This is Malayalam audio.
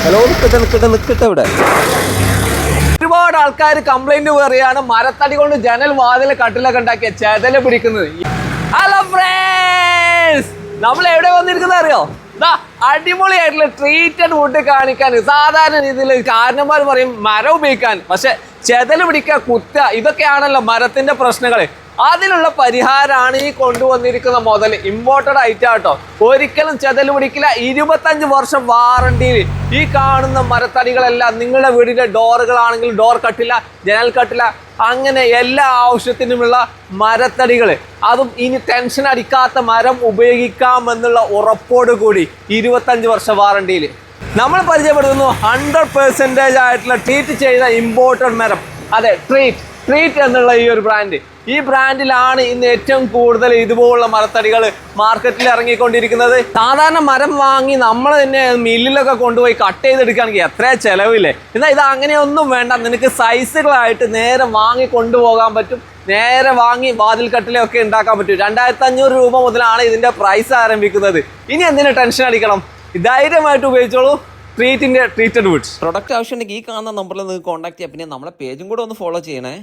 ഹലോ, നിക്കട്ടെ ഇവിടെ. ഒരുപാട് ആൾക്കാർ കംപ്ലൈന്റ് പറയാണ് മരത്തടി കൊണ്ട് ജനൽ വാതിൽ കട്ടിലൊക്കെ ഉണ്ടാക്കിയ ചെതല് പിടിക്കുന്നത്. ഹലോ ഫ്രണ്ട്സ്, നമ്മൾ എവിടെ വന്നിരിക്കുന്നത് അറിയോ? അടിപൊളിയായിട്ടുള്ള ട്രീറ്റഡ് വുഡ് കാണിക്കാൻ. സാധാരണ രീതിയിൽ കാരണന്മാർ പറയും മരം ഉപയോഗിക്കാൻ, പക്ഷെ ചെതല് പിടിക്കുക, കുത്തുക, ഇതൊക്കെയാണല്ലോ മരത്തിന്റെ പ്രശ്നങ്ങൾ. അതിനുള്ള പരിഹാരമാണ് ഈ കൊണ്ടുവന്നിരിക്കുന്ന മുതൽ. ഇമ്പോർട്ടഡ് ഐറ്റം ആട്ടോ, ഒരിക്കലും ചെതല് പിടിക്കില്ല. 25 വർഷം വാറണ്ടിയിൽ ഈ കാണുന്ന മരത്തടികളെല്ലാം നിങ്ങളുടെ വീടിന്റെ ഡോറുകളാണെങ്കിൽ ഡോർ കട്ടില്ല, ജനൽ കട്ടില്ല, അങ്ങനെ എല്ലാ ആവശ്യത്തിനുമുള്ള മരത്തടികൾ, അതും ഇനി ടെൻഷൻ അടിക്കാത്ത മരം ഉപയോഗിക്കാമെന്നുള്ള ഉറപ്പോട് കൂടി 25 വർഷ വാറണ്ടിയിൽ നമ്മൾ പരിചയപ്പെടുത്തുന്നു 100% ആയിട്ടുള്ള ട്രീറ്റ് ചെയ്ത ഇമ്പോർട്ടഡ് മരം. അതെ, ട്രീറ്റ് എന്നുള്ള ഈ ഒരു ബ്രാൻഡ്. ഈ ബ്രാൻഡിലാണ് ഇന്ന് ഏറ്റവും കൂടുതൽ ഇതുപോലുള്ള മരത്തടികൾ മാർക്കറ്റിൽ ഇറങ്ങിക്കൊണ്ടിരിക്കുന്നത്. സാധാരണ മരം വാങ്ങി നമ്മൾ തന്നെ മില്ലിലൊക്കെ കൊണ്ടുപോയി കട്ട് ചെയ്തെടുക്കുകയാണെങ്കിൽ എത്ര ചിലവില്ലേ. എന്നാൽ ഇത് അങ്ങനെയൊന്നും വേണ്ട. നിനക്ക് സൈസുകളായിട്ട് നേരെ വാങ്ങി കൊണ്ടുപോകാൻ പറ്റും. നേരെ വാങ്ങി വാതിൽ കട്ടിലൊക്കെ ഉണ്ടാക്കാൻ പറ്റും. 2500 രൂപ മുതലാണ് ഇതിന്റെ പ്രൈസ് ആരംഭിക്കുന്നത്. ഇനി എന്തിനു ടെൻഷൻ അടിക്കണം? ധൈര്യമായിട്ട് ഉപയോഗിച്ചോളൂ ട്രീറ്റഡ് വുഡ്സ്. പ്രൊഡക്റ്റ് ആവശ്യമുണ്ടെങ്കിൽ ഈ കാണുന്ന നമ്പറിൽ നിങ്ങൾക്ക് കോൺടാക്ട് ചെയ്യാം. പിന്നെ നമ്മളെ പേജും കൂടെ ഒന്ന് ഫോളോ ചെയ്യണേ.